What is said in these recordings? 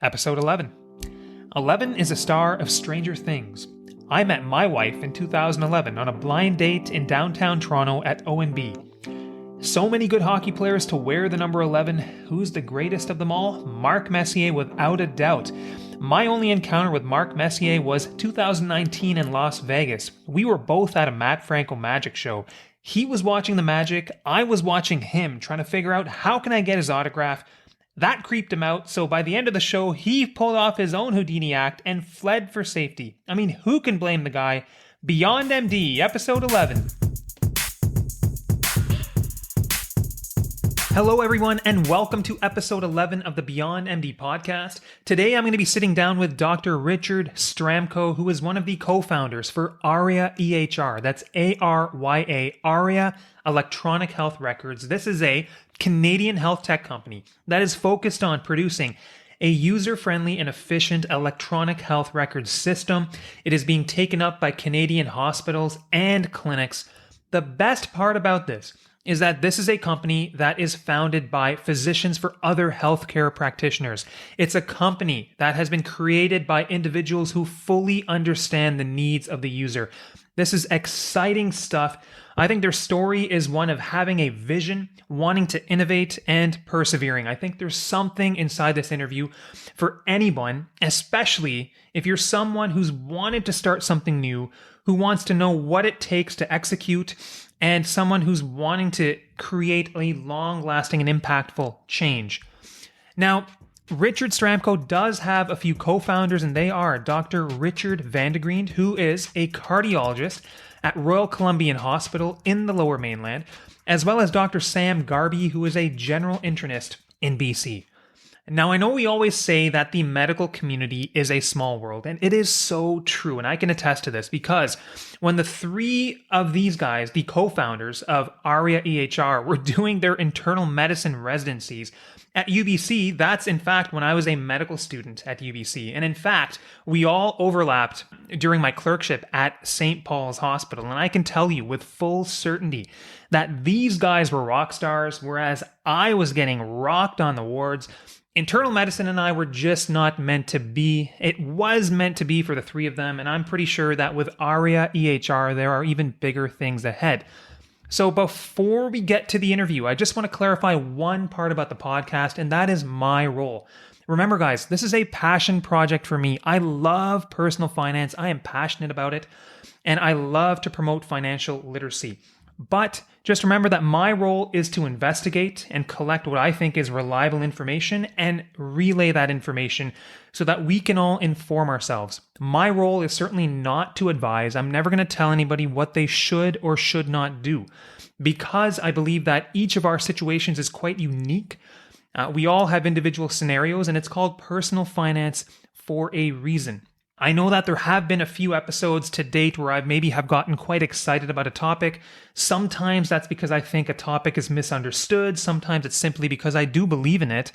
Episode 11. 11 is a star of Stranger Things. I met my wife in 2011 on a blind date in downtown Toronto at O&B. So many good hockey players to wear the number 11. Who's the greatest of them all? Mark Messier, without a doubt. My only encounter with Mark Messier was 2019 in Las Vegas. We were both at a Matt Franco Magic show. He was watching the Magic, I was watching him, trying to figure out how can I get his autograph. That creeped him out, so by the end of the show, he pulled off his own Houdini act and fled for safety. I mean, who can blame the guy? Beyond MD, Episode 11. Hello everyone, and welcome to Episode 11 of the Beyond MD podcast. Today I'm going to be sitting down with Dr. Richard Sztramko, who is one of the co-founders for Arya EHR. That's A-R-Y-A, Arya Electronic Health Records. This is a Canadian health tech company that is focused on producing a user-friendly and efficient electronic health records system. It is being taken up by Canadian hospitals and clinics. The best part about this is that this is a company that is founded by physicians for other healthcare practitioners. It's a company that has been created by individuals who fully understand the needs of the user. This is exciting stuff. I think their story is one of having a vision, wanting to innovate, and persevering. I think there's something inside this interview for anyone, especially if you're someone who's wanted to start something new, who wants to know what it takes to execute, and someone who's wanting to create a long-lasting and impactful change. Now, Richard Sztramko does have a few co-founders, and they are Dr. Richard Vandegriend, who is a cardiologist at Royal Columbian Hospital in the Lower Mainland, as well as Dr. Sam Gharbi, who is a general internist in BC. Now, I know we always say that the medical community is a small world, and it is so true, and I can attest to this because when the three of these guys, the co-founders of Arya EHR, were doing their internal medicine residencies at UBC, that's in fact when I was a medical student at UBC, and in fact, we all overlapped during my clerkship at St. Paul's Hospital, and I can tell you with full certainty that these guys were rock stars, whereas I was getting rocked on the wards. Internal medicine and I were just not meant to be. It was meant to be for the three of them, and I'm pretty sure that with Arya EHR, there are even bigger things ahead. So before we get to the interview, I just want to clarify one part about the podcast, and that is my role. Remember, guys, this is a passion project for me. I love personal finance. I am passionate about it, and I love to promote financial literacy. But just remember that my role is to investigate and collect what I think is reliable information and relay that information so that we can all inform ourselves. My role is certainly not to advise. I'm never going to tell anybody what they should or should not do because I believe that each of our situations is quite unique. We all have individual scenarios, and it's called personal finance for a reason. I know that there have been a few episodes to date where I maybe have gotten quite excited about a topic. Sometimes that's because I think a topic is misunderstood. Sometimes it's simply because I do believe in it.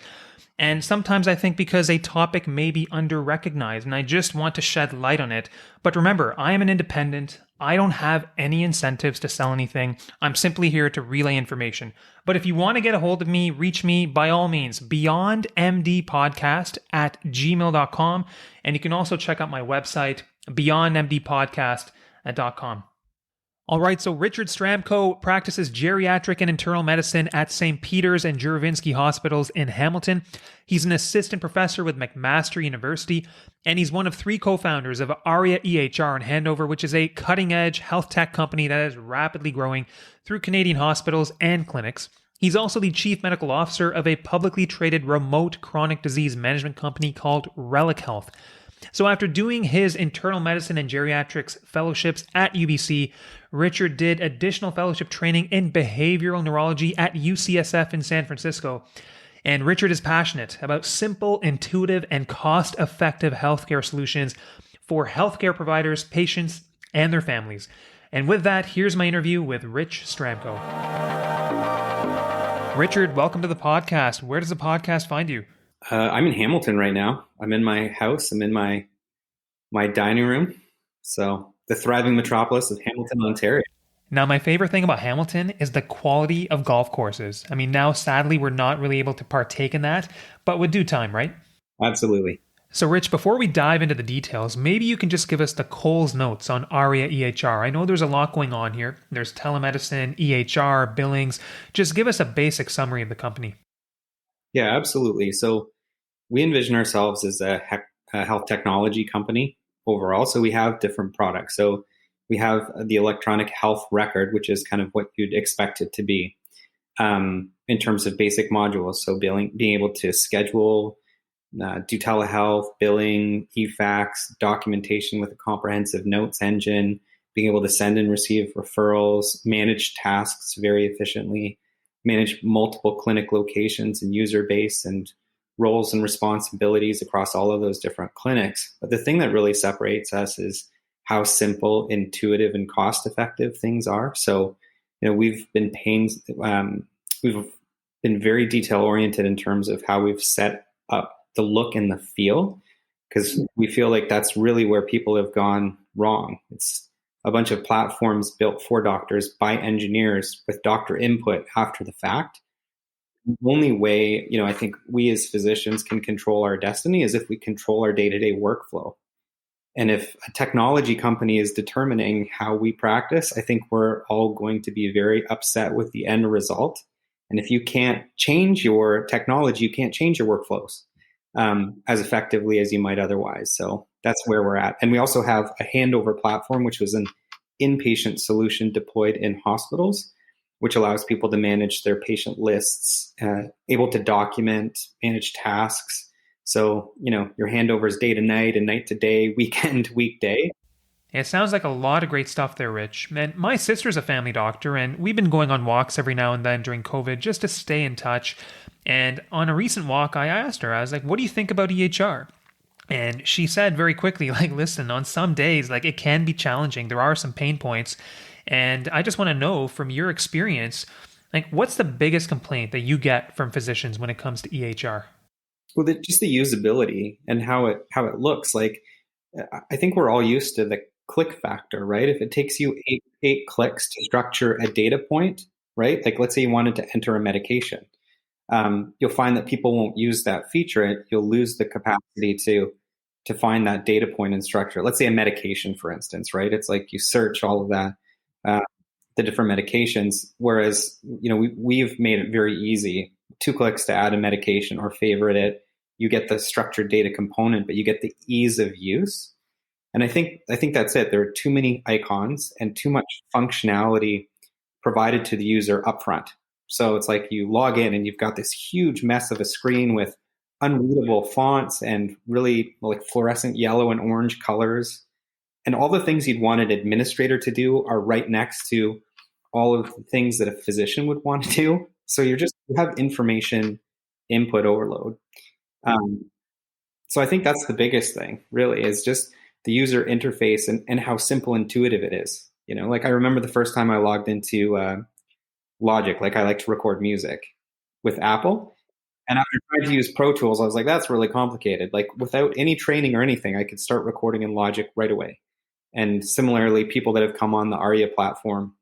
And sometimes I think because a topic may be under-recognized and I just want to shed light on it. But remember, I am an independent. I don't have any incentives to sell anything. I'm simply here to relay information. But if you want to get a hold of me, reach me by all means, beyondmdpodcast@gmail.com. And you can also check out my website, beyondmdpodcast.com. All right, so Richard Sztramko practices geriatric and internal medicine at St. Peter's and Juravinski Hospitals in Hamilton. He's an assistant professor with McMaster University, and he's one of three co-founders of Arya EHR in Hanover, which is a cutting-edge health tech company that is rapidly growing through Canadian hospitals and clinics. He's also the chief medical officer of a publicly traded remote chronic disease management company called Relic Health. So after doing his internal medicine and geriatrics fellowships at UBC, Richard did additional fellowship training in behavioral neurology at UCSF in San Francisco. And Richard is passionate about simple, intuitive, and cost-effective healthcare solutions for healthcare providers, patients, and their families. And with that, here's my interview with Rich Sztramko. Richard, welcome to the podcast. Where does the podcast find you? I'm in Hamilton right now. I'm in my house. I'm in my dining room. So the thriving metropolis of Hamilton, Ontario. Now, my favorite thing about Hamilton is the quality of golf courses. I mean, now, sadly, we're not really able to partake in that, but with due time, right? Absolutely. So, Rich, before we dive into the details, maybe you can just give us the Cole's notes on Arya EHR. I know there's a lot going on here. There's telemedicine, EHR, billings. Just give us a basic summary of the company. Yeah, absolutely. So we envision ourselves as a health technology company overall. So we have different products. So we have the electronic health record, which is kind of what you'd expect it to be in terms of basic modules. So being able to schedule, do telehealth, billing, e-fax, documentation with a comprehensive notes engine, being able to send and receive referrals, manage tasks very efficiently, manage multiple clinic locations and user base and roles and responsibilities across all of those different clinics. But the thing that really separates us is how simple, intuitive, and cost-effective things are. So, we've been we've been very detail-oriented in terms of how we've set up the look and the feel, because we feel like that's really where people have gone wrong. It's a bunch of platforms built for doctors by engineers with doctor input after the fact. The only way, I think we as physicians can control our destiny is if we control our day-to-day workflow. And if a technology company is determining how we practice, I think we're all going to be very upset with the end result. And if you can't change your technology, you can't change your workflows as effectively as you might otherwise. So that's where we're at. And we also have a handover platform, which was an inpatient solution deployed in hospitals, which allows people to manage their patient lists, able to document, manage tasks. So, your handover is day to night and night to day, weekend, weekday. It sounds like a lot of great stuff there, Rich. And my sister's a family doctor, and we've been going on walks every now and then during COVID just to stay in touch. And on a recent walk, I asked her, I was like, what do you think about EHR? And she said very quickly, listen, on some days, it can be challenging. There are some pain points. And I just want to know from your experience, what's the biggest complaint that you get from physicians when it comes to EHR? Well, just the usability and how it looks. I think we're all used to the click factor, right? If it takes you eight clicks to structure a data point, right? Let's say you wanted to enter a medication. You'll find that people won't use that feature. You'll lose the capacity to find that data point and structure. Let's say a medication, for instance, right? It's like you search all of that, the different medications. Whereas, we've made it very easy. 2 clicks to add a medication or favorite it. You get the structured data component, but you get the ease of use. And I think that's it. There are too many icons and too much functionality provided to the user upfront. So it's like you log in and you've got this huge mess of a screen with unreadable fonts and really fluorescent yellow and orange colors. And all the things you'd want an administrator to do are right next to all of the things that a physician would want to do. So you have information input overload. So I think that's the biggest thing, really, is just the user interface and how simple, intuitive it is. I remember the first time I logged into Logic, I like to record music with Apple. And after trying to use Pro Tools, I was like, that's really complicated. Without any training or anything, I could start recording in Logic right away. And similarly, people that have come on the Arya platform,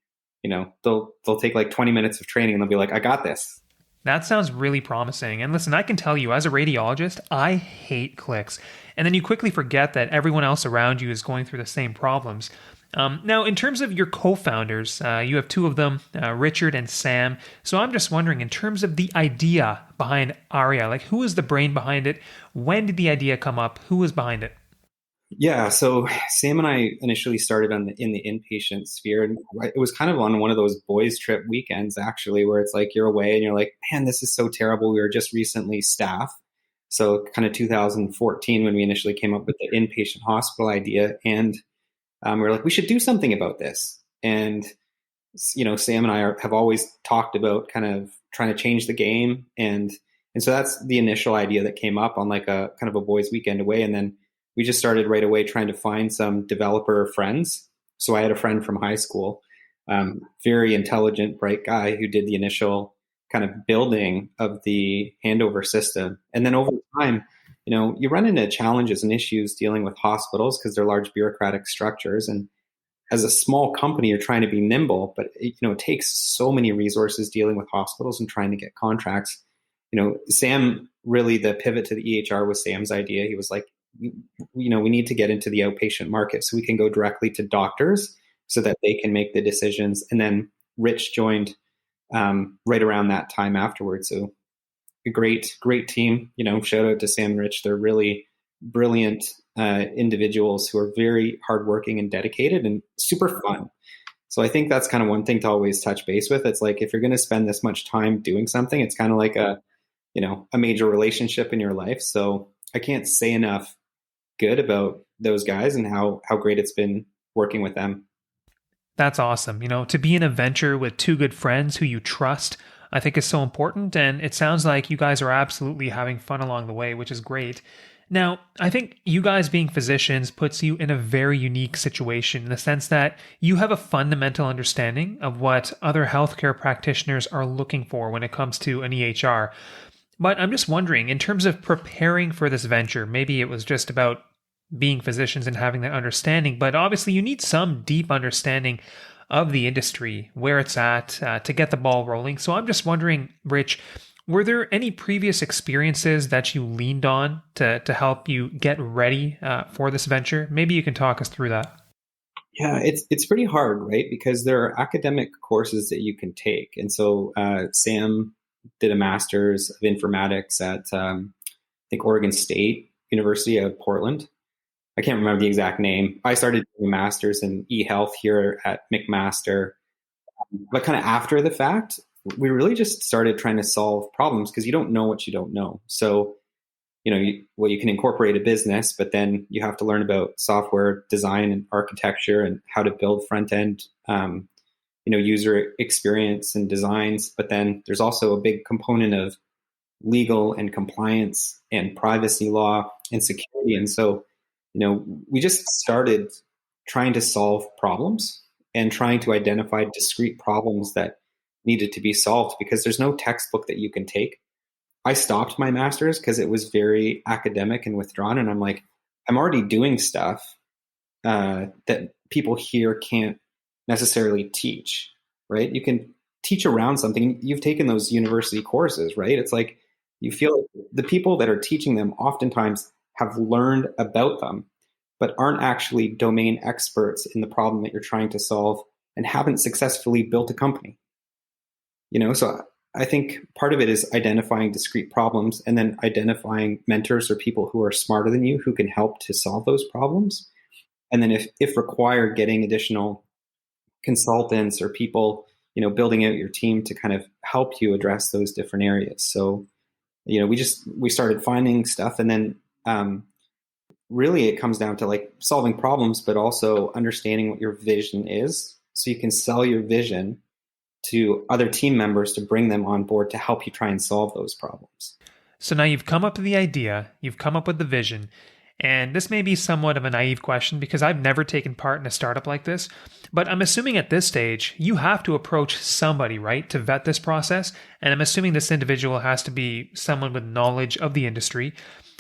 they'll take 20 minutes of training and they'll be like, I got this. That sounds really promising. And listen, I can tell you, as a radiologist, I hate clicks. And then you quickly forget that everyone else around you is going through the same problems. Now, in terms of your co-founders, you have 2 of them, Richard and Sam. So I'm just wondering, in terms of the idea behind Arya, who is the brain behind it? When did the idea come up? Who was behind it? Yeah, so Sam and I initially started in the inpatient sphere, and it was kind of on one of those boys trip weekends, actually, where it's you're away and you're like, man, this is so terrible. We were just recently staff. So kind of 2014 when we initially came up with the inpatient hospital idea, and we were like, we should do something about this. And Sam and I have always talked about kind of trying to change the game, and so that's the initial idea that came up on a kind of a boys weekend away, and then we just started right away trying to find some developer friends. So I had a friend from high school, very intelligent, bright guy who did the initial kind of building of the handover system. And then over time, you run into challenges and issues dealing with hospitals because they're large bureaucratic structures. And as a small company, you're trying to be nimble, but it takes so many resources dealing with hospitals and trying to get contracts. Sam, really the pivot to the EHR was Sam's idea. He was like, we need to get into the outpatient market so we can go directly to doctors so that they can make the decisions. And then Rich joined right around that time afterwards. So a great team. Shout out to Sam and Rich. They're really brilliant individuals who are very hardworking and dedicated and super fun. So I think that's kind of one thing to always touch base with. It's like, if you're going to spend this much time doing something, it's kind of like a major relationship in your life. So I can't say enough good about those guys and how great it's been working with them. That's awesome. To be in a venture with two good friends who you trust, I think is so important. And it sounds like you guys are absolutely having fun along the way, which is great. Now, I think you guys being physicians puts you in a very unique situation in the sense that you have a fundamental understanding of what other healthcare practitioners are looking for when it comes to an EHR. But I'm just wondering, in terms of preparing for this venture, maybe it was just about being physicians and having that understanding, but obviously you need some deep understanding of the industry, where it's at, to get the ball rolling. So I'm just wondering, Rich, were there any previous experiences that you leaned on to help you get ready for this venture? Maybe you can talk us through that. Yeah, it's pretty hard, right? Because there are academic courses that you can take. And so Sam did a master's of informatics at, I think, Oregon State University of Portland. I can't remember the exact name. I started doing a master's in e-health here at McMaster. But kind of after the fact, we really just started trying to solve problems because you don't know what you don't know. So, you can incorporate a business, but then you have to learn about software design and architecture and how to build front-end, user experience and designs. But then there's also a big component of legal and compliance and privacy law and security. And so, we just started trying to solve problems and trying to identify discrete problems that needed to be solved because there's no textbook that you can take. I stopped my master's because it was very academic and withdrawn. And I'm like, I'm already doing stuff that people here can't necessarily teach, right? You can teach around something. You've taken those university courses, right? It's like you feel like the people that are teaching them oftentimes have learned about them, but aren't actually domain experts in the problem that you're trying to solve and haven't successfully built a company. So I think part of it is identifying discrete problems and then identifying mentors or people who are smarter than you who can help to solve those problems. And then if required, getting additional consultants or people, building out your team to kind of help you address those different areas. So, we started finding stuff, and then really it comes down to like solving problems, but also understanding what your vision is so you can sell your vision to other team members to bring them on board to help you try and solve those problems. So now you've come up with the idea, you've come up with the vision, and this may be somewhat of a naive question because I've never taken part in a startup like this, but I'm assuming at this stage you have to approach somebody, right, to vet this process, and I'm assuming this individual has to be someone with knowledge of the industry.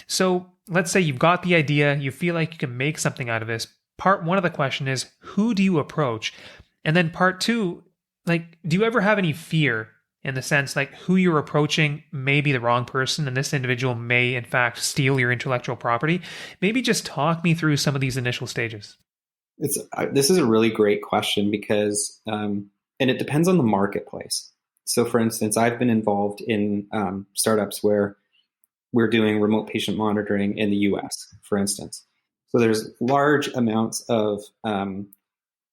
So let's say you've got the idea, you feel like you can make something out of this. Part one of the question is, who do you approach? And then part two, like, do you ever have any fear in the sense like who you're approaching may be the wrong person and this individual may in fact steal your intellectual property? Maybe just talk me through some of these initial stages. This is a really great question because, and it depends on the marketplace. So for instance, I've been involved in startups where we're doing remote patient monitoring in the US, for instance. So there's large amounts of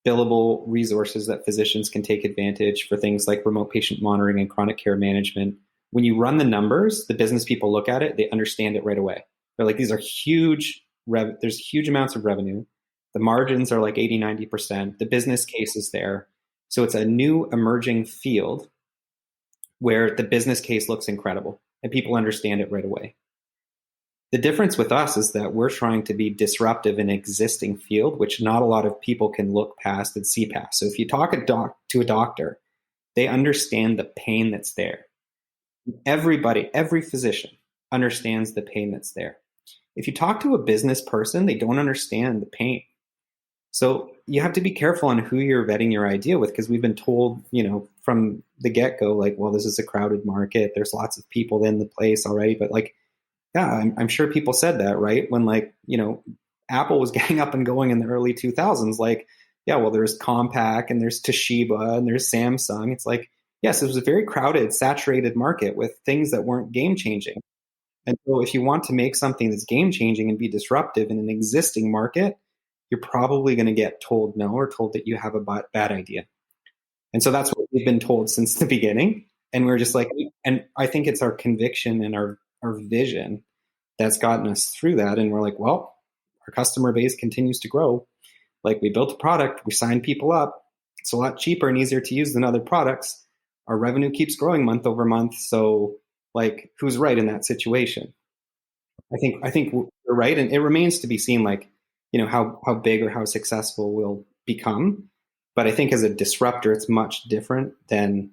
billable resources that physicians can take advantage for things like remote patient monitoring and chronic care management. When you run the numbers, the business people look at it, they understand it right away. They're like, these are huge, there's huge amounts of revenue. The margins are like 80, 90%. The business case is there. So it's a new emerging field where the business case looks incredible and people understand it right away. The difference with us is that we're trying to be disruptive in an existing field, which not a lot of people can look past and see past. So if you talk to a doctor, they understand the pain that's there. Everybody, every physician understands the pain that's there. If you talk to a business person, they don't understand the pain. So you have to be careful on who you're vetting your idea with, because we've been told, from the get-go, like, well, this is a crowded market. There's lots of people in the place already. But like, yeah, I'm sure people said that, right? When like, Apple was getting up and going in the early 2000s, like, yeah, well, there's Compaq and there's Toshiba and there's Samsung. It's like, yes, it was a very crowded, saturated market with things that weren't game changing. And so if you want to make something that's game changing and be disruptive in an existing market, you're probably going to get told no, or told that you have a bad idea. And so that's what we've been told since the beginning. And we're just like, and I think it's our conviction and our vision that's gotten us through that. And we're like, well, our customer base continues to grow. Like, we built a product, we signed people up. It's a lot cheaper and easier to use than other products. Our revenue keeps growing month over month. So like, who's right in that situation? I think we're right. And it remains to be seen, like, how big or how successful we'll become. But I think as a disruptor, it's much different than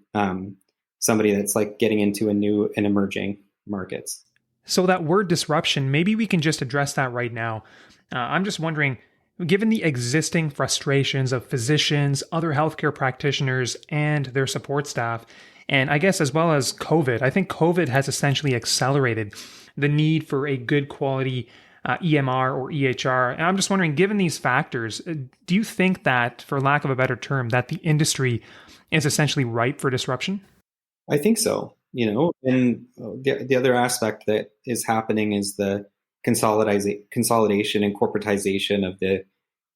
somebody that's like getting into a new and emerging markets. So that word disruption, maybe we can just address that right now. I'm just wondering, given the existing frustrations of physicians, other healthcare practitioners, and their support staff, and I guess as well as COVID, I think COVID has essentially accelerated the need for a good quality EMR or EHR. And I'm just wondering, given these factors, do you think that, for lack of a better term, that the industry is essentially ripe for disruption? I think so, and the other aspect that is happening is the consolidation and corporatization of the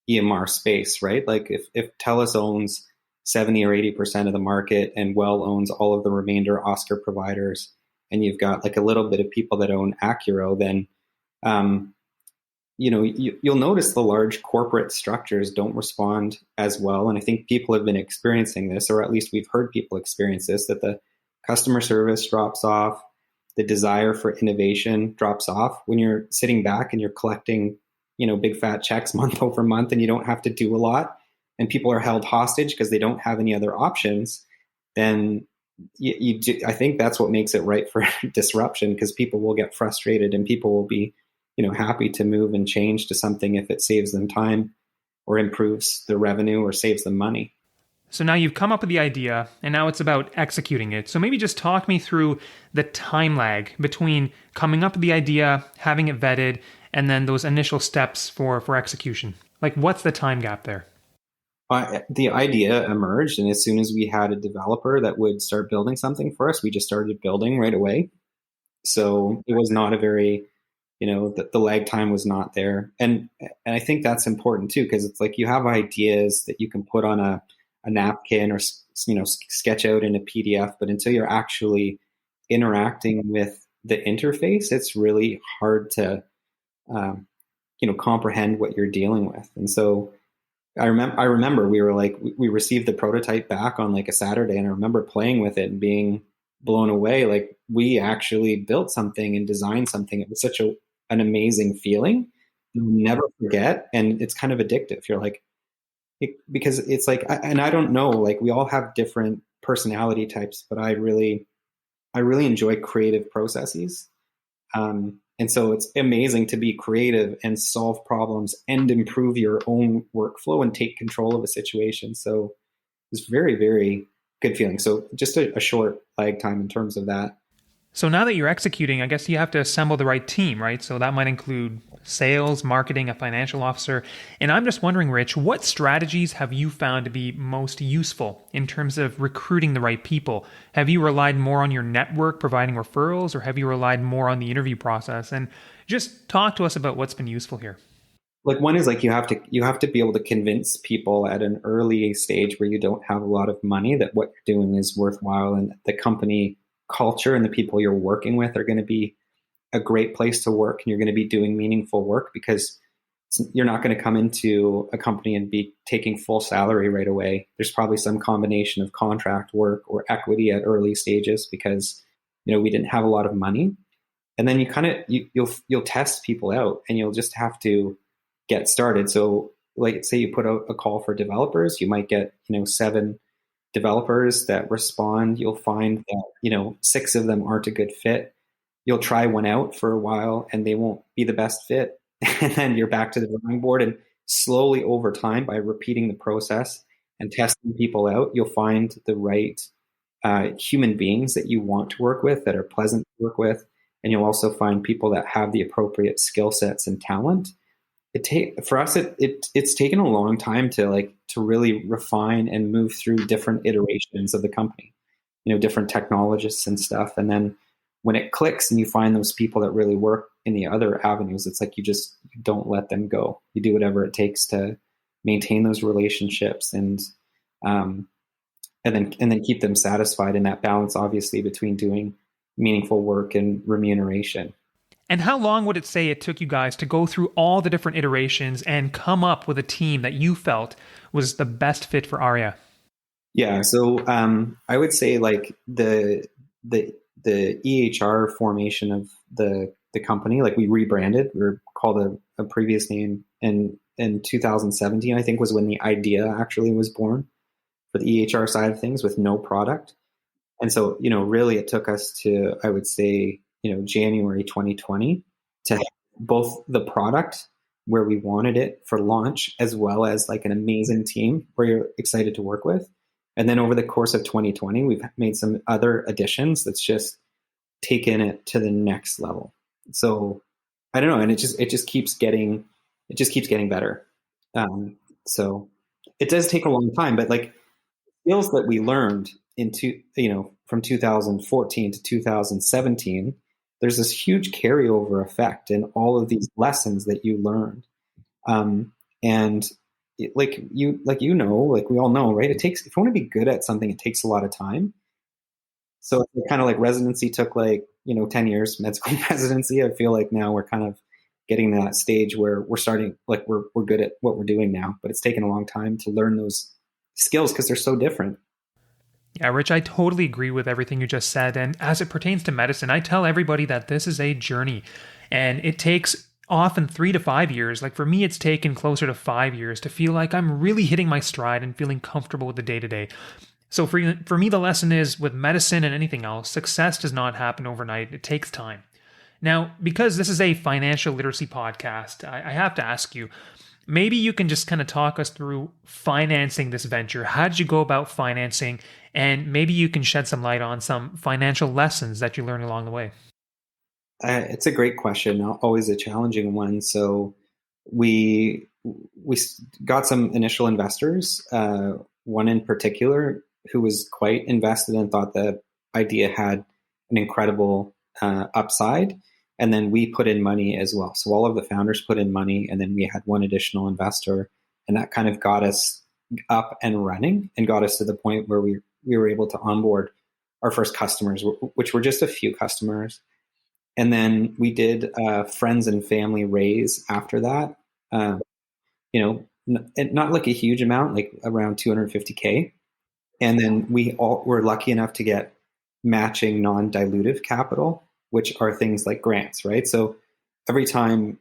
EMR space, right? Like, if TELUS owns 70 or 80% of the market and Well owns all of the remainder Oscar providers, and you've got like a little bit of people that own Accuro, then you'll notice the large corporate structures don't respond as well. And I think people have been experiencing this, or at least we've heard people experience this, that the customer service drops off, the desire for innovation drops off when you're sitting back and you're collecting, big fat checks month over month, and you don't have to do a lot, and people are held hostage because they don't have any other options. Then I think that's what makes it right for disruption, because people will get frustrated and people will be happy to move and change to something if it saves them time or improves their revenue or saves them money. So now you've come up with the idea, and now it's about executing it. So maybe just talk me through the time lag between coming up with the idea, having it vetted, and then those initial steps for execution. Like, what's the time gap there? The idea emerged, and as soon as we had a developer that would start building something for us, we just started building right away. So it was not a very, the lag time was not there. And I think that's important too, because it's like you have ideas that you can put on a napkin or, sketch out in a PDF, but until you're actually interacting with the interface, it's really hard to, comprehend what you're dealing with. And so I remember we were like, we received the prototype back on like a Saturday, and I remember playing with it and being blown away. Like, we actually built something and designed something. It was such an amazing feeling. You'll never forget. And it's kind of addictive. You're like, because it's like, and I don't know, like, we all have different personality types, but I really enjoy creative processes. And so it's amazing to be creative and solve problems and improve your own workflow and take control of a situation. So it's very, very good feeling. So just a short lag time in terms of that. So now that you're executing, I guess you have to assemble the right team, right? So that might include sales, marketing, a financial officer. And I'm just wondering, Rich, what strategies have you found to be most useful in terms of recruiting the right people? Have you relied more on your network providing referrals, or have you relied more on the interview process? And just talk to us about what's been useful here. Like, one is like, you have to be able to convince people at an early stage where you don't have a lot of money that what you're doing is worthwhile, and the company culture and the people you're working with are going to be a great place to work, and you're going to be doing meaningful work, because you're not going to come into a company and be taking full salary right away. There's probably some combination of contract work or equity at early stages, because we didn't have a lot of money. And then you'll test people out, and you'll just have to get started. So like, say you put out a call for developers, you might get 7 developers that respond. You'll find that 6 of them aren't a good fit. You'll try one out for a while and they won't be the best fit, and then you're back to the drawing board. And slowly over time, by repeating the process and testing people out, you'll find the right human beings that you want to work with, that are pleasant to work with. And you'll also find people that have the appropriate skill sets and talent. For us, it's taken a long time to really refine and move through different iterations of the company, different technologists and stuff. And then when it clicks and you find those people that really work in the other avenues, it's like you don't let them go. You do whatever it takes to maintain those relationships and then keep them satisfied, in that balance, obviously, between doing meaningful work and remuneration. And how long would it say it took you guys to go through all the different iterations and come up with a team that you felt was the best fit for Arya? Yeah, so I would say like the EHR formation of the company, like we rebranded. We were called a previous name, and in 2017, I think, was when the idea actually was born for the EHR side of things, with no product. And so, really it took us to, I would say, January 2020 to have both the product where we wanted it for launch, as well as like an amazing team where you're excited to work with. And then over the course of 2020, we've made some other additions that's just taken it to the next level. So I don't know, and it just keeps getting better. So it does take a long time, but like skills that we learned from 2014 to 2017, there's this huge carryover effect in all of these lessons that you learned. And like we all know, right? If you want to be good at something, it takes a lot of time. So kind of like residency took 10 years, med school residency. I feel like now we're kind of getting to that stage where we're starting, like we're good at what we're doing now, but it's taken a long time to learn those skills because they're so different. Yeah, Rich, I totally agree with everything you just said. And as it pertains to medicine, I tell everybody that this is a journey, and it takes often 3 to 5 years. Like for me, it's taken closer to 5 years to feel like I'm really hitting my stride and feeling comfortable with the day-to-day. So for me, the lesson is, with medicine and anything else, success does not happen overnight. It takes time. Now, because this is a financial literacy podcast, I have to ask you, maybe you can just kind of talk us through financing this venture. How did you go about financing? And maybe you can shed some light on some financial lessons that you learned along the way. It's a great question, always a challenging one. So we got some initial investors, one in particular who was quite invested and thought the idea had an incredible upside. And then we put in money as well. So all of the founders put in money, and then we had one additional investor, and that kind of got us up and running and got us to the point where we were able to onboard our first customers, which were just a few customers. And then we did friends and family raise after that. Not like a huge amount, like around $250K. And then we all were lucky enough to get matching non-dilutive capital, which are things like grants, right? So every time,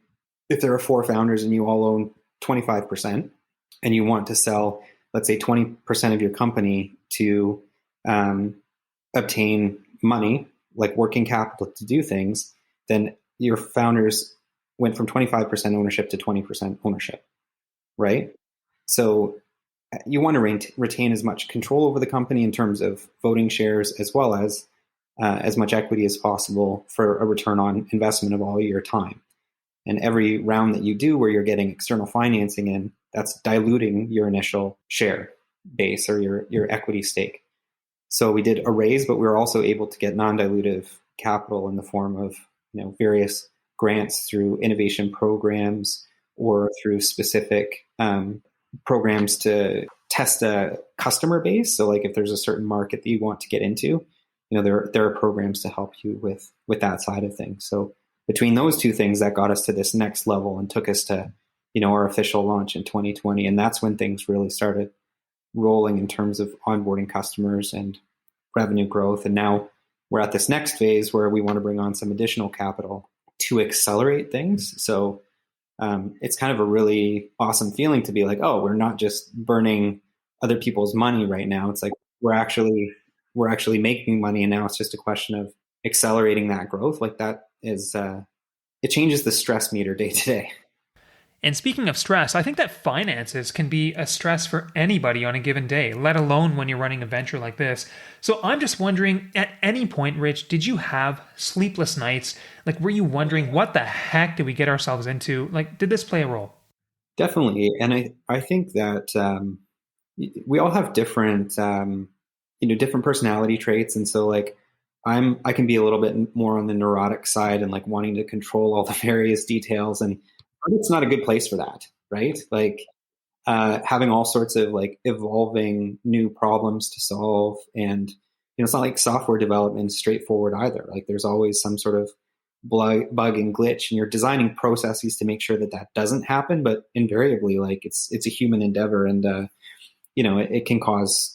if there are 4 founders and you all own 25% and you want to sell, let's say 20% of your company to obtain money, like working capital to do things, then your founders went from 25% ownership to 20% ownership, right? So you want to retain as much control over the company in terms of voting shares, as well as much equity as possible for a return on investment of all your time. And every round that you do where you're getting external financing in, that's diluting your initial share base or your equity stake. So we did a raise, but we were also able to get non-dilutive capital in the form of various grants through innovation programs or through specific programs to test a customer base. So like if there's a certain market that you want to get into, there are programs to help you with that side of things. So between those two things, that got us to this next level and took us to, our official launch in 2020. And that's when things really started rolling in terms of onboarding customers and revenue growth. And now we're at this next phase where we want to bring on some additional capital to accelerate things. So it's kind of a really awesome feeling to be like, oh, we're not just burning other people's money right now. It's like we're actually making money, and now it's just a question of accelerating that growth. Like that is it changes the stress meter day to day. And speaking of stress, I think that finances can be a stress for anybody on a given day, let alone when you're running a venture like this. So I'm just wondering, at any point, Rich, did you have sleepless nights? Like, were you wondering, what the heck did we get ourselves into? Like, did this play a role? Definitely. And I think that we all have different, different personality traits. And so like, I can be a little bit more on the neurotic side and like wanting to control all the various details, and it's not a good place for that, right? Like having all sorts of like evolving new problems to solve, and it's not like software development is straightforward either. Like there's always some sort of bug and glitch, and you're designing processes to make sure that that doesn't happen. But invariably, like it's a human endeavor, and it can cause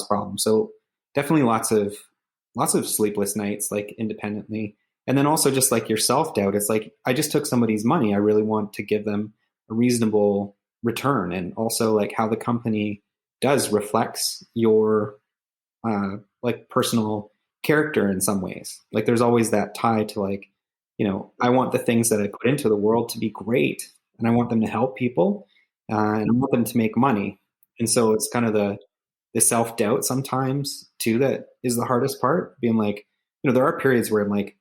problems. So definitely lots of sleepless nights, like independently. And then also just like your self-doubt. It's like, I just took somebody's money. I really want to give them a reasonable return. And also like how the company does reflects your like personal character in some ways. Like there's always that tie to like, I want the things that I put into the world to be great, and I want them to help people, and I want them to make money. And so it's kind of the self-doubt sometimes too that is the hardest part, being like, there are periods where I'm like,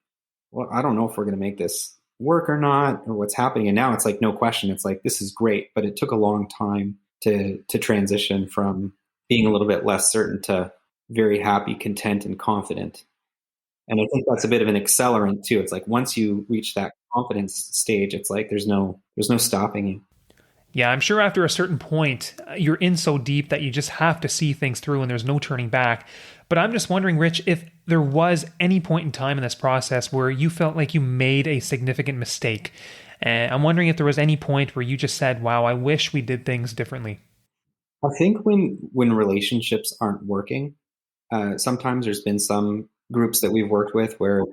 well, I don't know if we're going to make this work or not, or what's happening. And now it's like, no question, it's like, this is great, but it took a long time to transition from being a little bit less certain to very happy, content, and confident. And I think that's a bit of an accelerant too. It's like once you reach that confidence stage, it's like there's no stopping you. Yeah, I'm sure after a certain point, you're in so deep that you just have to see things through and there's no turning back. But I'm just wondering, Rich, if there was any point in time in this process where you felt like you made a significant mistake. And I'm wondering if there was any point where you just said, wow, I wish we did things differently. I think when relationships aren't working, sometimes there's been some groups that we've worked with where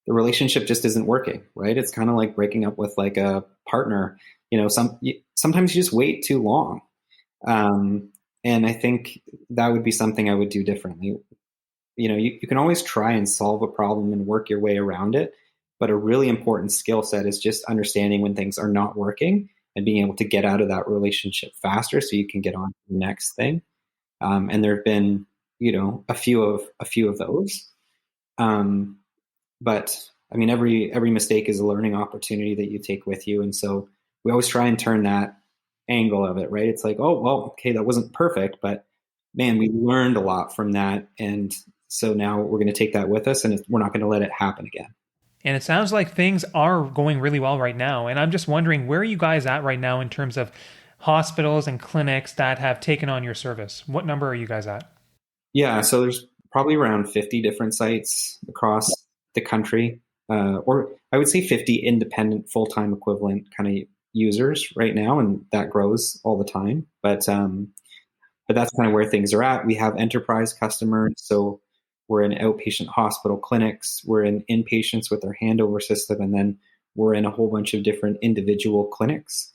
the relationship just isn't working, right? It's kind of like breaking up with like a partner. Sometimes you just wait too long. And I think that would be something I would do differently. You can always try and solve a problem and work your way around it. But a really important skill set is just understanding when things are not working and being able to get out of that relationship faster so you can get on to the next thing. And there have been, a few of those. But I mean, every mistake is a learning opportunity that you take with you. And so we always try and turn that angle of it, right? It's like, oh, well, okay, that wasn't perfect, but man, we learned a lot from that. And so now we're going to take that with us, and we're not going to let it happen again. And it sounds like things are going really well right now. And I'm just wondering, where are you guys at right now in terms of hospitals and clinics that have taken on your service? What number are you guys at? Yeah, so there's probably around 50 different sites across the country, or I would say 50 independent full-time equivalent kind of users right now, and that grows all the time. But that's kind of where things are at. We have enterprise customers, so we're in outpatient hospital clinics, we're in inpatients with our handover system, and then we're in a whole bunch of different individual clinics,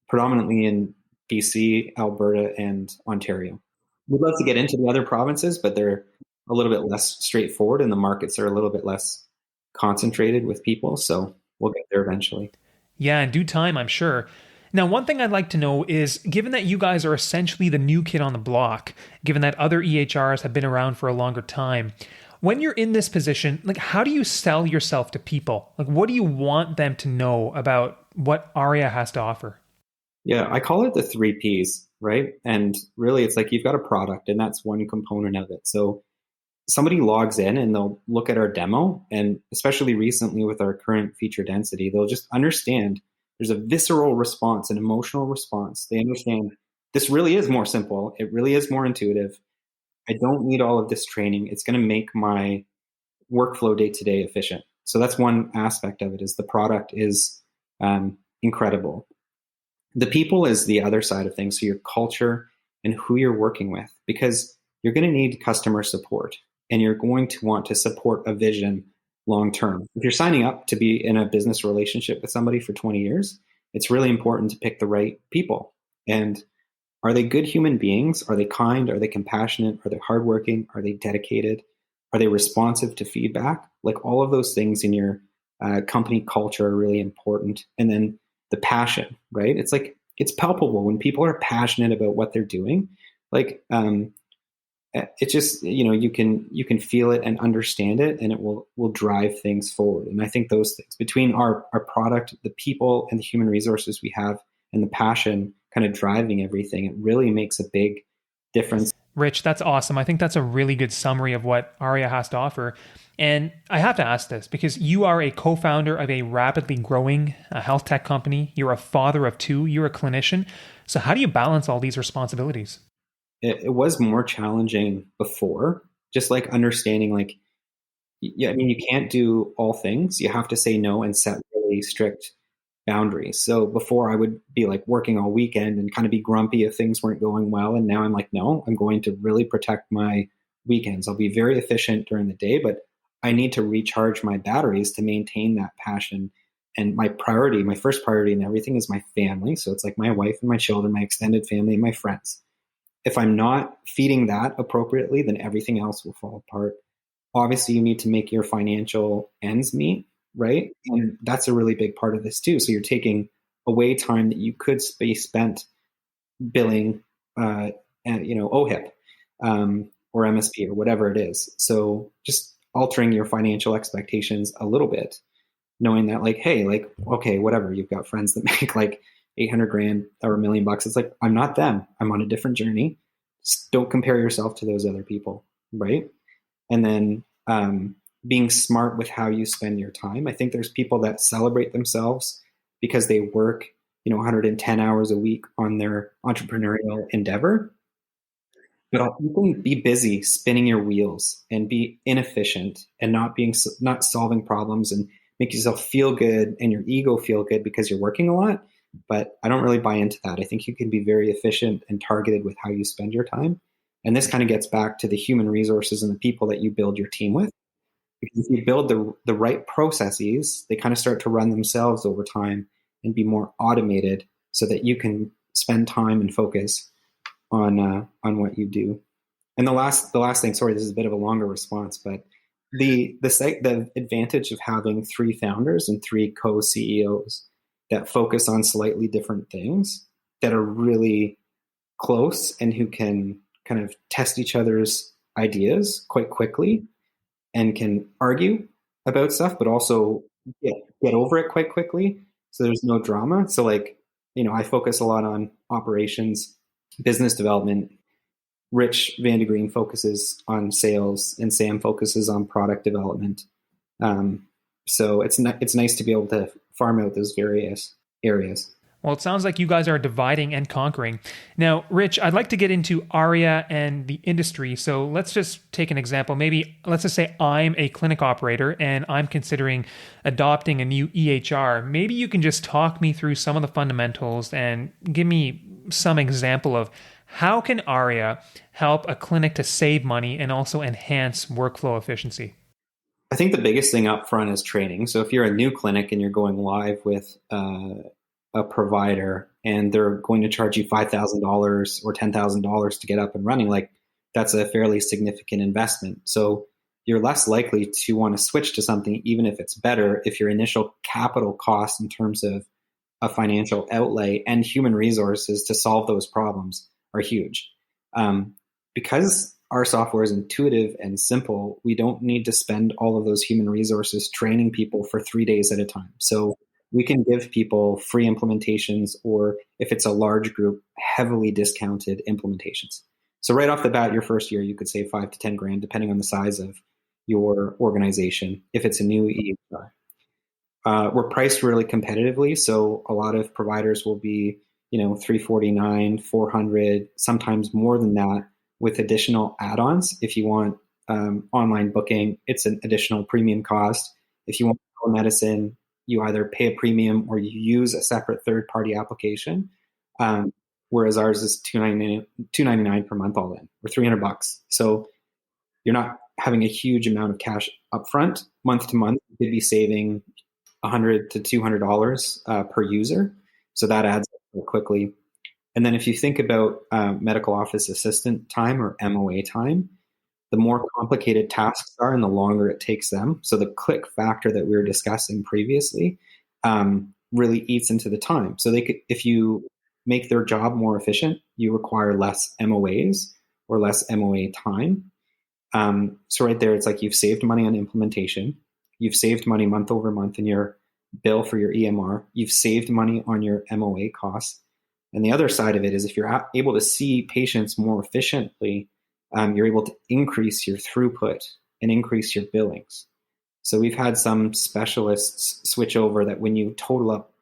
predominantly in BC, Alberta, and Ontario. We'd love to get into the other provinces, but they're a little bit less straightforward, and the markets are a little bit less concentrated with people. So we'll get there eventually. Yeah, in due time, I'm sure. Now, one thing I'd like to know is, given that you guys are essentially the new kid on the block, given that other EHRs have been around for a longer time, when you're in this position, like, how do you sell yourself to people? Like, what do you want them to know about what Arya has to offer? Yeah, I call it the 3 Ps, right? And really, it's like you've got a product, and that's one component of it. So somebody logs in and they'll look at our demo, and especially recently with our current feature density, they'll just understand there's a visceral response, an emotional response. They understand this really is more simple. It really is more intuitive. I don't need all of this training. It's going to make my workflow day to day efficient. So that's one aspect of it, is the product is incredible. The people is the other side of things. So your culture and who you're working with, because you're going to need customer support, and you're going to want to support a vision long term. If you're signing up to be in a business relationship with somebody for 20 years, it's really important to pick the right people. And are they good human beings? Are they kind? Are they compassionate? Are they hardworking? Are they dedicated? Are they responsive to feedback? Like all of those things in your company culture are really important. And then the passion, right? It's like, it's palpable when people are passionate about what they're doing. Like, it just, you can feel it and understand it, and it will drive things forward. And I think those things, between our product, the people and the human resources we have, and the passion kind of driving everything, it really makes a big difference. Rich, that's awesome. I think that's a really good summary of what Arya has to offer. And I have to ask this because you are a co-founder of a rapidly growing health tech company. You're a father of two. You're a clinician. So how do you balance all these responsibilities? It was more challenging before, just like understanding, like, yeah, I mean, you can't do all things. You have to say no and set really strict boundaries. So before, I would be like working all weekend and kind of be grumpy if things weren't going well. And now I'm like, no, I'm going to really protect my weekends. I'll be very efficient during the day, but I need to recharge my batteries to maintain that passion. And my first priority in everything is my family. So it's like my wife and my children, my extended family, and my friends. If I'm not feeding that appropriately, then everything else will fall apart. Obviously, you need to make your financial ends meet, right? And that's a really big part of this too. So you're taking away time that you could be spent billing, and OHIP, or MSP, or whatever it is. So just altering your financial expectations a little bit, knowing that, like, hey, like, okay, whatever, you've got friends that make like 800 grand or $1 million. It's like, I'm not them. I'm on a different journey. Just don't compare yourself to those other people, right? And then being smart with how you spend your time. I think there's people that celebrate themselves because they work, 110 hours a week on their entrepreneurial endeavor. But you can be busy spinning your wheels and be inefficient and not solving problems and make yourself feel good and your ego feel good because you're working a lot. But I don't really buy into that. I think you can be very efficient and targeted with how you spend your time. And this kind of gets back to the human resources and the people that you build your team with. Because if you build the right processes, they kind of start to run themselves over time and be more automated so that you can spend time and focus on what you do. And the last thing, sorry, this is a bit of a longer response, but the advantage of having 3 founders and 3 co-CEOs that focus on slightly different things, that are really close and who can kind of test each other's ideas quite quickly and can argue about stuff, but also get over it quite quickly. So there's no drama. So like, I focus a lot on operations, business development. Rich Vandegriend focuses on sales, and Sam focuses on product development. So it's nice to be able to farm out those various areas. Well, it sounds like you guys are dividing and conquering. Now, Rich, I'd like to get into Arya and the industry. So let's just take an example. Maybe let's just say I'm a clinic operator and I'm considering adopting a new EHR. Maybe you can just talk me through some of the fundamentals and give me some example of how can Arya help a clinic to save money and also enhance workflow efficiency? I think the biggest thing up front is training. So if you're a new clinic and you're going live with a provider and they're going to charge you $5,000 or $10,000 to get up and running, like, that's a fairly significant investment. So you're less likely to want to switch to something, even if it's better, if your initial capital cost in terms of a financial outlay and human resources to solve those problems are huge. Because our software is intuitive and simple, we don't need to spend all of those human resources training people for 3 days at a time. So we can give people free implementations, or if it's a large group, heavily discounted implementations. So right off the bat, your first year, you could save 5 to 10 grand, depending on the size of your organization, if it's a new EHR. We're priced really competitively. So a lot of providers will be, $349, $400, sometimes more than that, with additional add-ons. If you want online booking, it's an additional premium cost. If you want telemedicine, you either pay a premium or you use a separate third-party application. Whereas ours is $299 per month all in, or $300. So you're not having a huge amount of cash upfront. Month to month, you could be saving $100 to $200 per user. So that adds up quickly. And then if you think about medical office assistant time, or MOA time, the more complicated tasks are and the longer it takes them. So the click factor that we were discussing previously, really eats into the time. So if you make their job more efficient, you require less MOAs or less MOA time. So right there, it's like you've saved money on implementation. You've saved money month over month in your bill for your EMR. You've saved money on your MOA costs. And the other side of it is if you're able to see patients more efficiently, you're able to increase your throughput and increase your billings. So we've had some specialists switch over that when you total up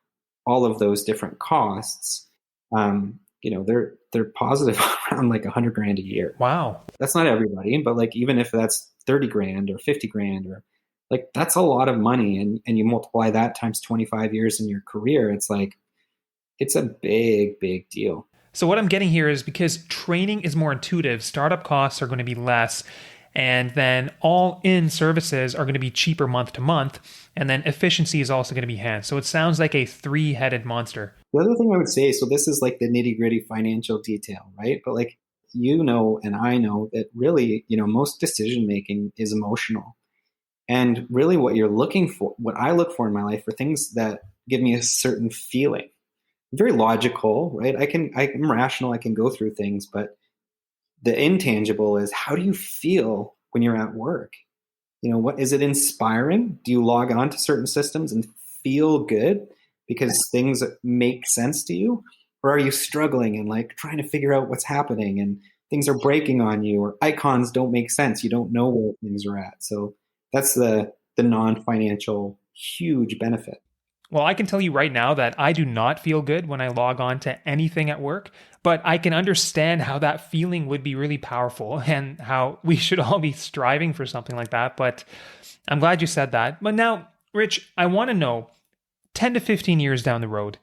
all of those different costs, they're positive around like $100,000 a year. Wow. That's not everybody, but like even if that's $30,000 or $50,000 or like that's a lot of money, and you multiply that times 25 years in your career, it's like it's a big, big deal. So what I'm getting here is because training is more intuitive, startup costs are going to be less, and then all-in services are going to be cheaper month to month, and then efficiency is also going to be enhanced. So it sounds like a three-headed monster. The other thing I would say, so this is like the nitty-gritty financial detail, right? But like and I know that really, most decision-making is emotional. And really what you're looking for, what I look for in my life are things that give me a certain feeling. Very logical, right? I'm rational, I can go through things, but the intangible is how do you feel when you're at work? What is it inspiring? Do you log on to certain systems and feel good because things make sense to you? Or are you struggling and like trying to figure out what's happening and things are breaking on you or icons don't make sense? You don't know where things are at. So that's the non-financial huge benefit. Well, I can tell you right now that I do not feel good when I log on to anything at work, but I can understand how that feeling would be really powerful and how we should all be striving for something like that. But I'm glad you said that. But now, Rich, I want to know 10 to 15 years down the road,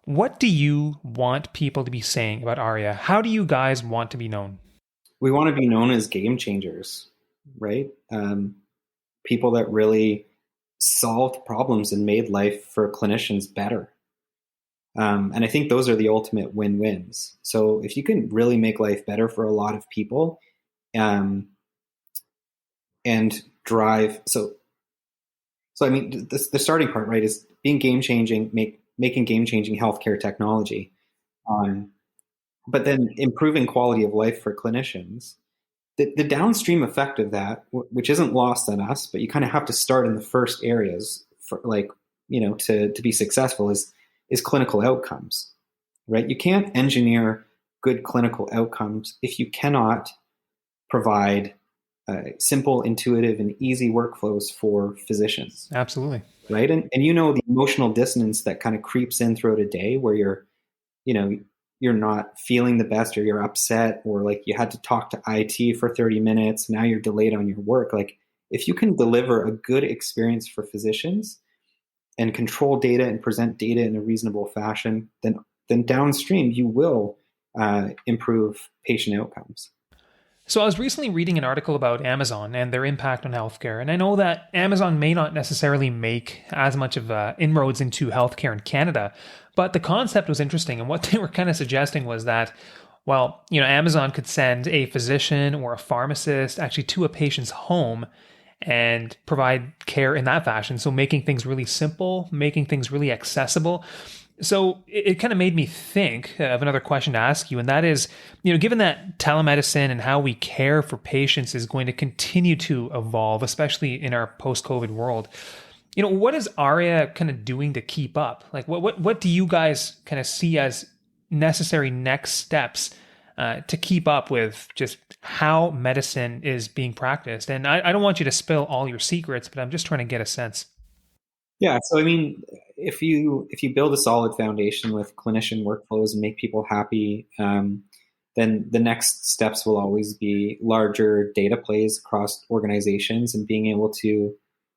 what do you want people to be saying about Arya? How do you guys want to be known? We want to be known as game changers, right? People that really solved problems and made life for clinicians better. And I think those are the ultimate win-wins. So if you can really make life better for a lot of people, and drive, so I mean, the starting part, right, is being game-changing, making game-changing healthcare technology, but then improving quality of life for clinicians. The downstream effect of that, which isn't lost on us, but you kind of have to start in the first areas for to be successful is clinical outcomes, right? You can't engineer good clinical outcomes if you cannot provide simple, intuitive, and easy workflows for physicians. Absolutely. Right. And the emotional dissonance that kind of creeps in throughout a day where you're not feeling the best or you're upset or like you had to talk to IT for 30 minutes. Now you're delayed on your work. Like if you can deliver a good experience for physicians and control data and present data in a reasonable fashion, then downstream you will improve patient outcomes. So I was recently reading an article about Amazon and their impact on healthcare. And I know that Amazon may not necessarily make as much of inroads into healthcare in Canada, but the concept was interesting. And what they were kind of suggesting was that, well, Amazon could send a physician or a pharmacist actually to a patient's home and provide care in that fashion. So making things really simple, making things really accessible. So it kind of made me think of another question to ask you, and that is, given that telemedicine and how we care for patients is going to continue to evolve, especially in our post-COVID world, what is Arya kind of doing to keep up? Like, what do you guys kind of see as necessary next steps to keep up with just how medicine is being practiced? And I don't want you to spill all your secrets, but I'm just trying to get a sense. Yeah. So, I mean, if you build a solid foundation with clinician workflows and make people happy, then the next steps will always be larger data plays across organizations and being able to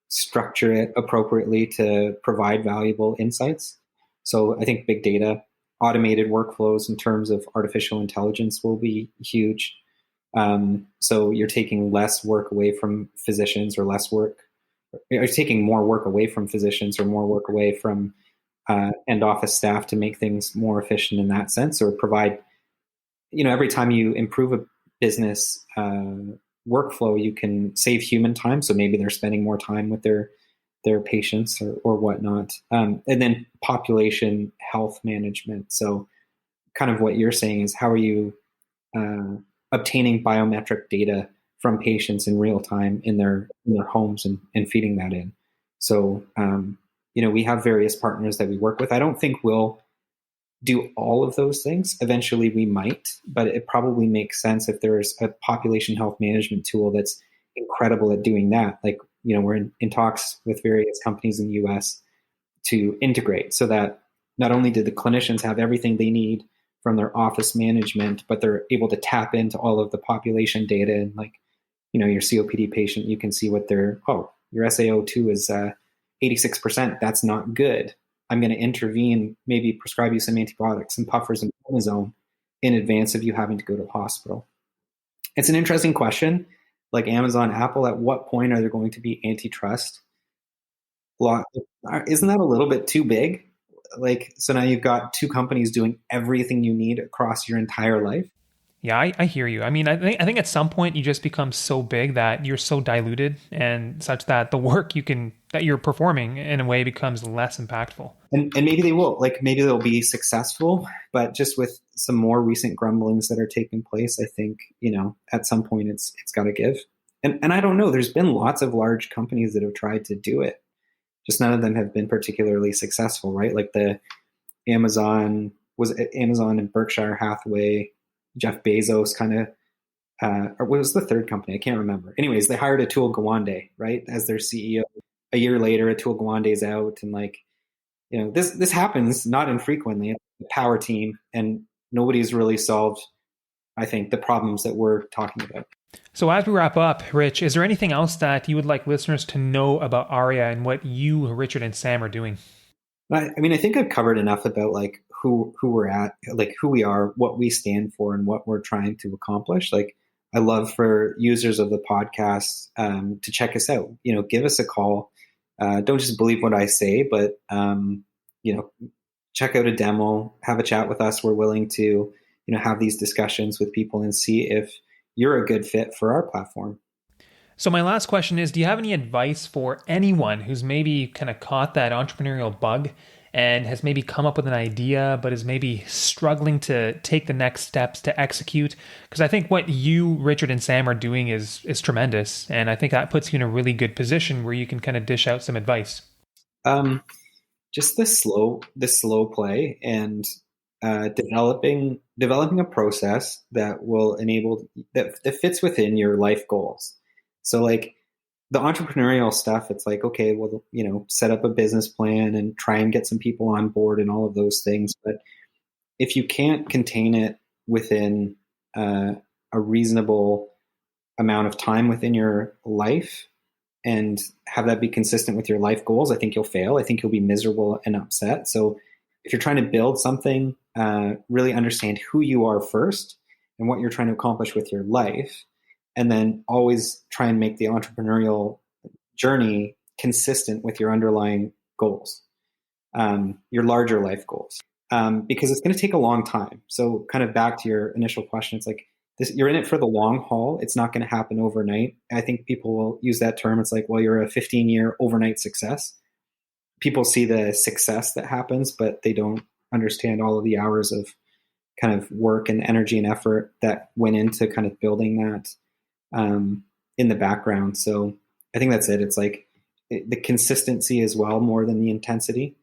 structure it appropriately to provide valuable insights. So I think big data, automated workflows in terms of artificial intelligence will be huge. So you're taking less work away from physicians or you're taking more work away from physicians or more work away from end office staff to make things more efficient in that sense, or provide, every time you improve a business workflow, you can save human time. So maybe they're spending more time with their their patients or whatnot. And then population health management. So kind of what you're saying is, how are you obtaining biometric data from patients in real time in their homes and feeding that in? So, we have various partners that we work with. I don't think we'll do all of those things. Eventually we might, but it probably makes sense if there's a population health management tool that's incredible at doing that. Like, we're in talks with various companies in the US to integrate, so that not only do the clinicians have everything they need from their office management, but they're able to tap into all of the population data. And like, your COPD patient, you can see what your SaO2 is 86%. That's not good. I'm going to intervene, maybe prescribe you some antibiotics, some puffers and prednisone in advance of you having to go to the hospital. It's an interesting question. Like Amazon, Apple, at what point are there going to be antitrust law? Isn't that a little bit too big? Like, so now you've got two companies doing everything you need across your entire life. Yeah, I hear you. I mean, I think at some point you just become so big that you're so diluted, and such that the work that you're performing in a way becomes less impactful. And maybe they will, maybe they'll be successful, but just with some more recent grumblings that are taking place, I think, at some point it's got to give. And I don't know, there's been lots of large companies that have tried to do it. Just none of them have been particularly successful, right? Like Amazon and Berkshire Hathaway, Jeff Bezos kind of, or what was the third company? I can't remember. Anyways, they hired Atul Gawande, right, as their CEO. A year later, Atul Gawande's out, and this happens not infrequently. It's a power team, and nobody's really solved, I think, the problems that we're talking about. So as we wrap up, Rich, is there anything else that you would like listeners to know about Arya and what you, Richard, and Sam are doing? I think I've covered enough about who we're at, who we are, what we stand for, and what we're trying to accomplish. I love for users of the podcast to check us out. Give us a call. Don't just believe what I say, but check out a demo, have a chat with us. We're willing to have these discussions with people and see if you're a good fit for our platform. So my last question is, do you have any advice for anyone who's maybe kind of caught that entrepreneurial bug and has maybe come up with an idea, but is maybe struggling to take the next steps to execute? Because I think what you, Richard, and Sam are doing is tremendous. And I think that puts you in a really good position where you can kind of dish out some advice. Just the slow play, and developing a process that will enable that fits within your life goals. So the entrepreneurial stuff, it's okay, well, set up a business plan and try and get some people on board and all of those things. But if you can't contain it within a reasonable amount of time within your life and have that be consistent with your life goals, I think you'll fail. I think you'll be miserable and upset. So if you're trying to build something, really understand who you are first and what you're trying to accomplish with your life. And then always try and make the entrepreneurial journey consistent with your underlying goals, your larger life goals, because it's going to take a long time. So kind of back to your initial question, it's you're in it for the long haul. It's not going to happen overnight. I think people will use that term. It's well, you're a 15-year overnight success. People see the success that happens, but they don't understand all of the hours of kind of work and energy and effort that went into kind of building that in the background. So I think that's it. It's the consistency as well, more than the intensity.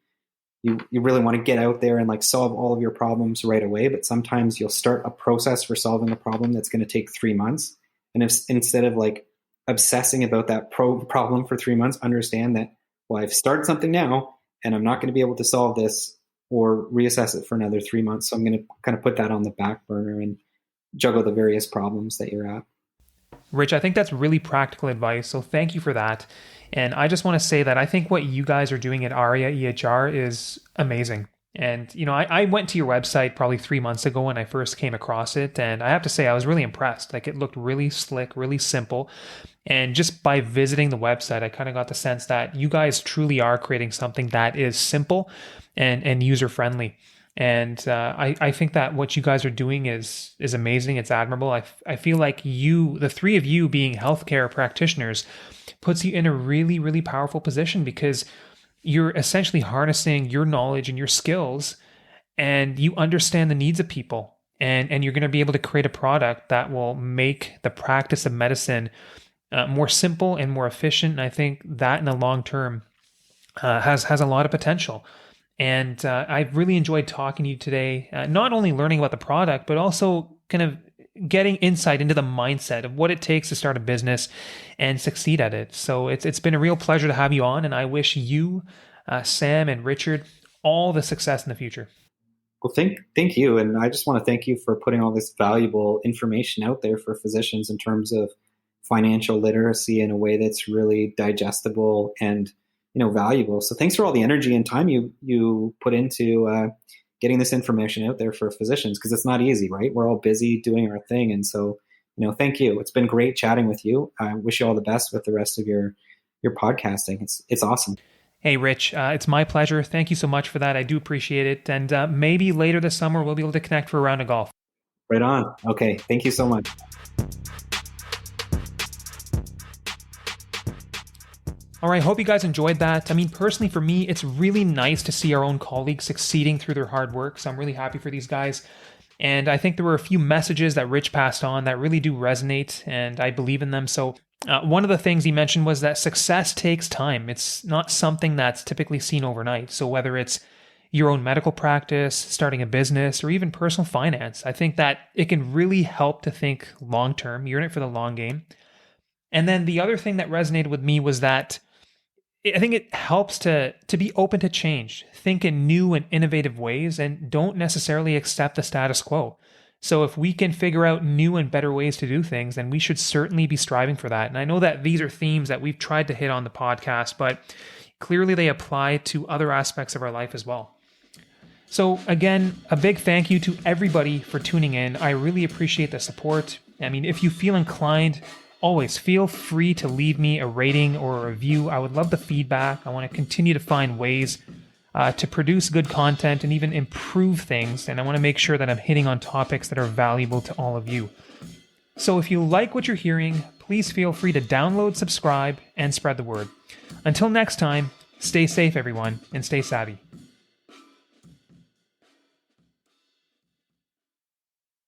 You really want to get out there and solve all of your problems right away. But sometimes you'll start a process for solving a problem that's going to take 3 months. And if instead of obsessing about that problem for 3 months, understand that, well, I've started something now and I'm not going to be able to solve this or reassess it for another 3 months. So I'm going to kind of put that on the back burner and juggle the various problems that you're at. Rich, I think that's really practical advice. So thank you for that. And I just want to say that I think what you guys are doing at Arya EHR is amazing. And, I went to your website probably 3 months ago when I first came across it. And I have to say, I was really impressed. It looked really slick, really simple. And just by visiting the website, I kind of got the sense that you guys truly are creating something that is simple and user-friendly. And I think that what you guys are doing is amazing. It's admirable. I feel like the three of you being healthcare practitioners, puts you in a really, really powerful position because you're essentially harnessing your knowledge and your skills, and you understand the needs of people. And you're going to be able to create a product that will make the practice of medicine more simple and more efficient. And I think that in the long term has a lot of potential. And I've really enjoyed talking to you today, not only learning about the product, but also kind of getting insight into the mindset of what it takes to start a business and succeed at it. So it's been a real pleasure to have you on, and I wish you, Sam and Richard, all the success in the future. Well, thank you. And I just want to thank you for putting all this valuable information out there for physicians in terms of financial literacy in a way that's really digestible and valuable. So thanks for all the energy and time you put into getting this information out there for physicians, because it's not easy, right? We're all busy doing our thing. And so, thank you. It's been great chatting with you. I wish you all the best with the rest of your podcasting. It's awesome. Hey, Rich, it's my pleasure. Thank you so much for that. I do appreciate it. And maybe later this summer, we'll be able to connect for a round of golf. Right on. Okay. Thank you so much. All right, hope you guys enjoyed that. I mean, personally, for me, it's really nice to see our own colleagues succeeding through their hard work. So I'm really happy for these guys. And I think there were a few messages that Rich passed on that really do resonate, and I believe in them. So one of the things he mentioned was that success takes time. It's not something that's typically seen overnight. So whether it's your own medical practice, starting a business, or even personal finance, I think that it can really help to think long-term. You're in it for the long game. And then the other thing that resonated with me was that I think it helps to be open to change, think in new and innovative ways, and don't necessarily accept the status quo. So if we can figure out new and better ways to do things, then we should certainly be striving for that. And I know that these are themes that we've tried to hit on the podcast, but clearly they apply to other aspects of our life as well. So again, a big thank you to everybody for tuning in. I really appreciate the support. I mean, if you feel inclined, always feel free to leave me a rating or a review. I would love the feedback. I want to continue to find ways to produce good content and even improve things. And I want to make sure that I'm hitting on topics that are valuable to all of you. So if you like what you're hearing, please feel free to download, subscribe, and spread the word. Until next time, stay safe, everyone, and stay savvy.